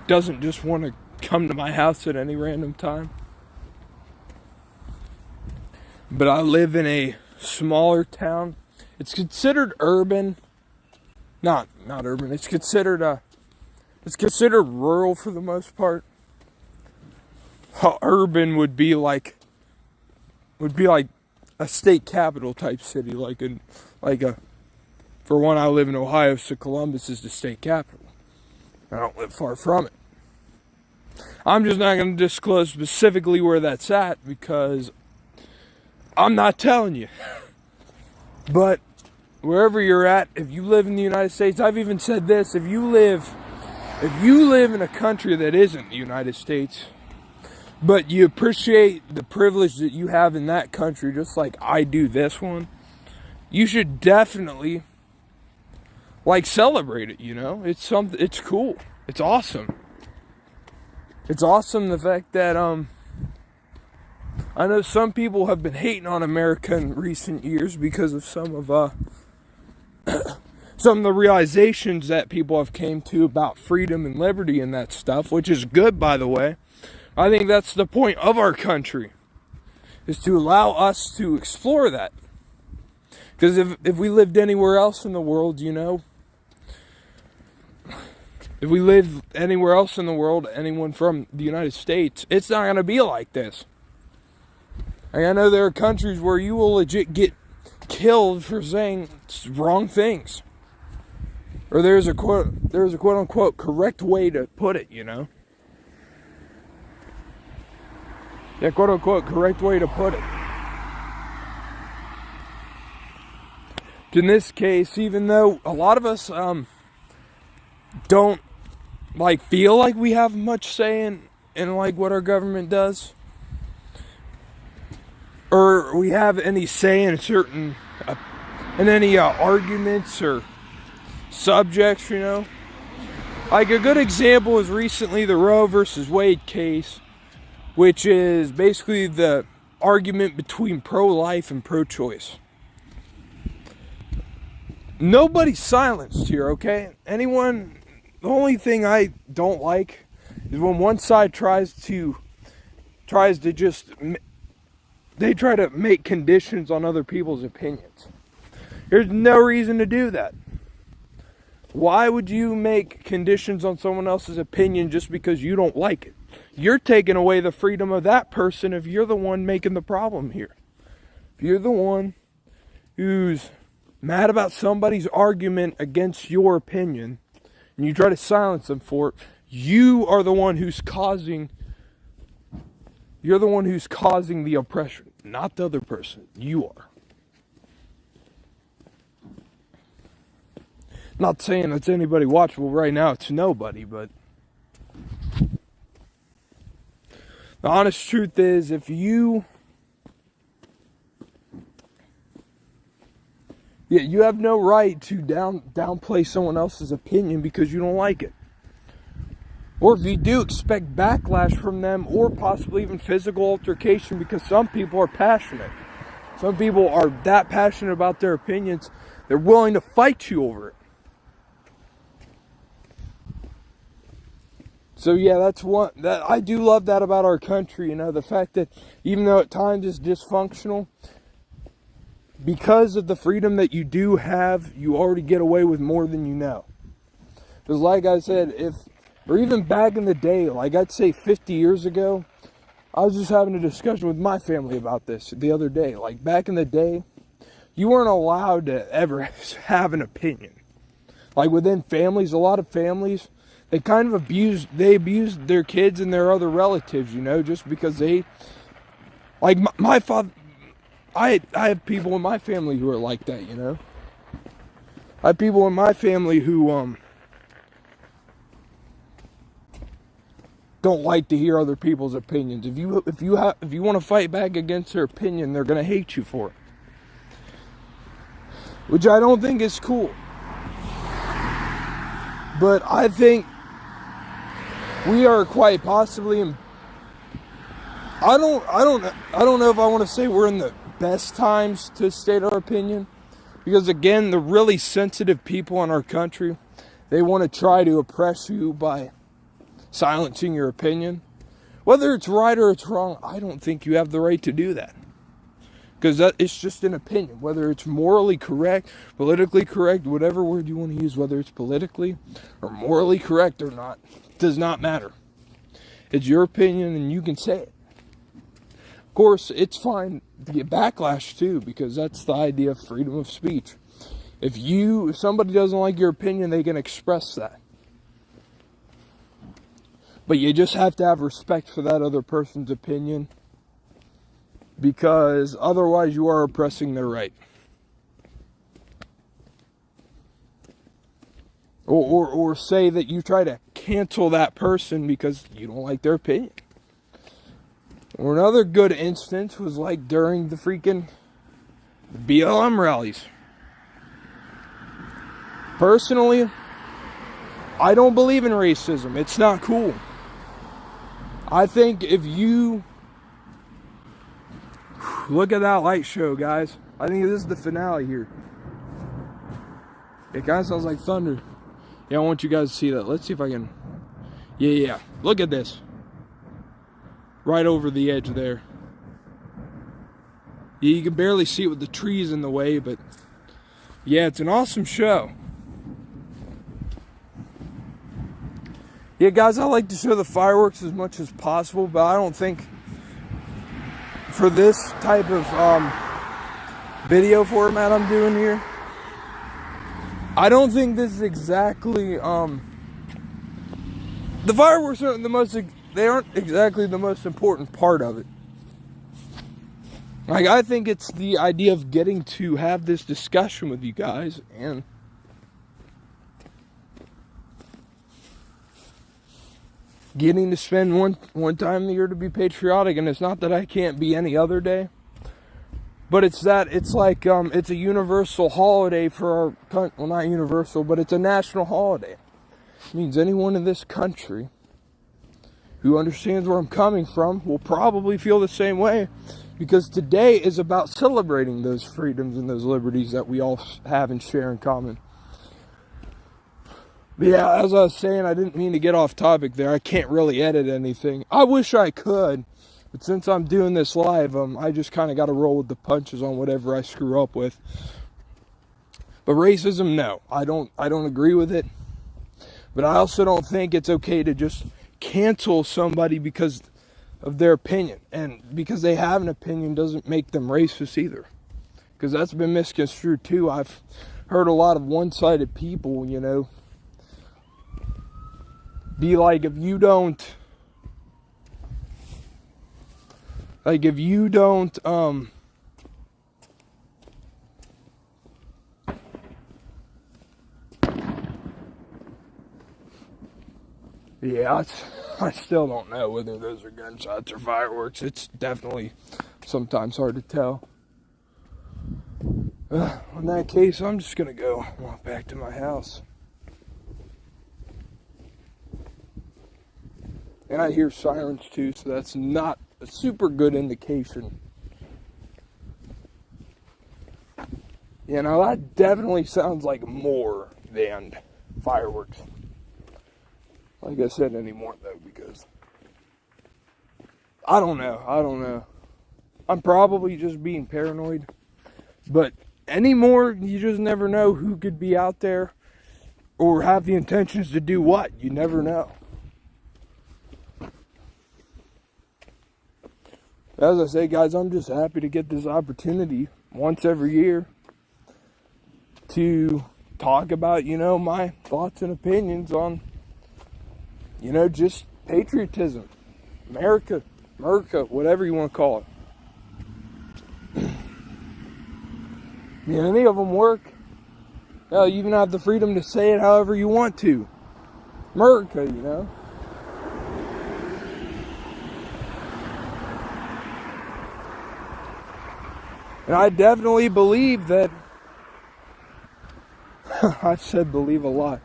Doesn't just want to come to my house at any random time. But I live in a smaller town. It's considered urban. Not urban. It's considered rural for the most part. How urban would be like a state capital type city, for one, I live in Ohio, so Columbus is the state capital. I don't live far from it. I'm just not going to disclose specifically where that's at because I'm not telling you. But wherever you're at, if you live in the United States, I've even said this, if you live in a country that isn't the United States, but you appreciate the privilege that you have in that country, just like I do this one, you should definitely celebrate it, you know? It's cool. It's awesome. It's awesome the fact that I know some people have been hating on America in recent years because of some of the realizations that people have came to about freedom and liberty and that stuff, which is good, by the way. I think that's the point of our country, is to allow us to explore that. Because if we lived anywhere else in the world, you know, if we lived anywhere else in the world, anyone from the United States, it's not going to be like this. I know there are countries where you will legit get killed for saying wrong things. Or there's a quote unquote correct way to put it, you know? Yeah, quote unquote correct way to put it. In this case, even though a lot of us don't feel like we have much say in what our government does, or we have any say in any arguments or subjects, you know. A good example is recently the Roe versus Wade case, which is basically the argument between pro-life and pro-choice. Nobody's silenced here, okay? The only thing I don't like is when one side tries to they try to make conditions on other people's opinions. There's no reason to do that. Why would you make conditions on someone else's opinion just because you don't like it? You're taking away the freedom of that person if you're the one making the problem here. If you're the one who's mad about somebody's argument against your opinion and you try to silence them for it, you are the one who's causing the oppression, not the other person. You are. Not saying that's anybody watchable right now. It's nobody, but the honest truth is, if you have no right to downplay someone else's opinion because you don't like it. Or if you do, expect backlash from them, or possibly even physical altercation, because some people are passionate. Some people are that passionate about their opinions, they're willing to fight you over it. So yeah, that I do love that about our country, you know, the fact that even though at times it's dysfunctional, because of the freedom that you do have, you already get away with more than you know. Because like I said, or even back in the day, I'd say 50 years ago, I was just having a discussion with my family about this the other day. Like, back in the day, you weren't allowed to ever have an opinion. Like, within families, a lot of families, they kind of abused their kids and their other relatives, you know, just because they, like, my father, I have people in my family who are like that, you know. I have people in my family who, don't like to hear other people's opinions. If you want to fight back against their opinion, they're gonna hate you for it, which I don't think is cool. But I think we are quite possibly in, I don't know if I want to say we're in the best times to state our opinion, because again, the really sensitive people in our country, they want to try to oppress you by silencing your opinion. Whether it's right or it's wrong, I don't think you have the right to do that. Because it's just an opinion. Whether it's morally correct, politically correct, whatever word you want to use, whether it's politically or morally correct or not, does not matter. It's your opinion and you can say it. Of course, it's fine to get backlash too, because that's the idea of freedom of speech. If somebody doesn't like your opinion, they can express that. But you just have to have respect for that other person's opinion, because otherwise you are oppressing their right. Or say that you try to cancel that person because you don't like their opinion. Or another good instance was like during the freaking BLM rallies. Personally, I don't believe in racism. It's not cool. I think if you look at that light show, guys, I think this is the finale here. It kind of sounds like thunder. Yeah, I want you guys to see that. Let's see if I can. Yeah. Look at this. Right over the edge there. Yeah, you can barely see it with the trees in the way, but yeah, it's an awesome show. Yeah, guys, I like to show the fireworks as much as possible, but I don't think for this type of video format I'm doing here, I don't think this is exactly the fireworks aren't they aren't exactly the most important part of it. Like, I think it's the idea of getting to have this discussion with you guys and getting to spend one time a year to be patriotic. And it's not that I can't be any other day, but it's that it's like it's a universal holiday for our country. Well, not universal, but it's a national holiday. It means anyone in this country who understands where I'm coming from will probably feel the same way, because today is about celebrating those freedoms and those liberties that we all have and share in common. But yeah, as I was saying, I didn't mean to get off topic there. I can't really edit anything. I wish I could, but since I'm doing this live, I just kind of got to roll with the punches on whatever I screw up with. But racism, no, I don't agree with it. But I also don't think it's okay to just cancel somebody because of their opinion. And because they have an opinion doesn't make them racist either. Because that's been misconstrued too. I've heard a lot of one-sided people, you know, be like, if you don't yeah, I still don't know whether those are gunshots or fireworks. It's definitely sometimes hard to tell. In that case, I'm just gonna go walk back to my house. And I hear sirens too, so that's not a super good indication. You know, that definitely sounds like more than fireworks. Like I said, anymore though, because I don't know. I'm probably just being paranoid, but anymore, you just never know who could be out there or have the intentions to do what. You never know. As I say, guys, I'm just happy to get this opportunity once every year to talk about, my thoughts and opinions on, just patriotism, America, whatever you want to call it. Any of them work. Hell, you even have the freedom to say it however you want to. America, And I definitely believe that, I said believe a lot,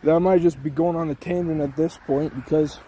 that I might just be going on a tangent at this point because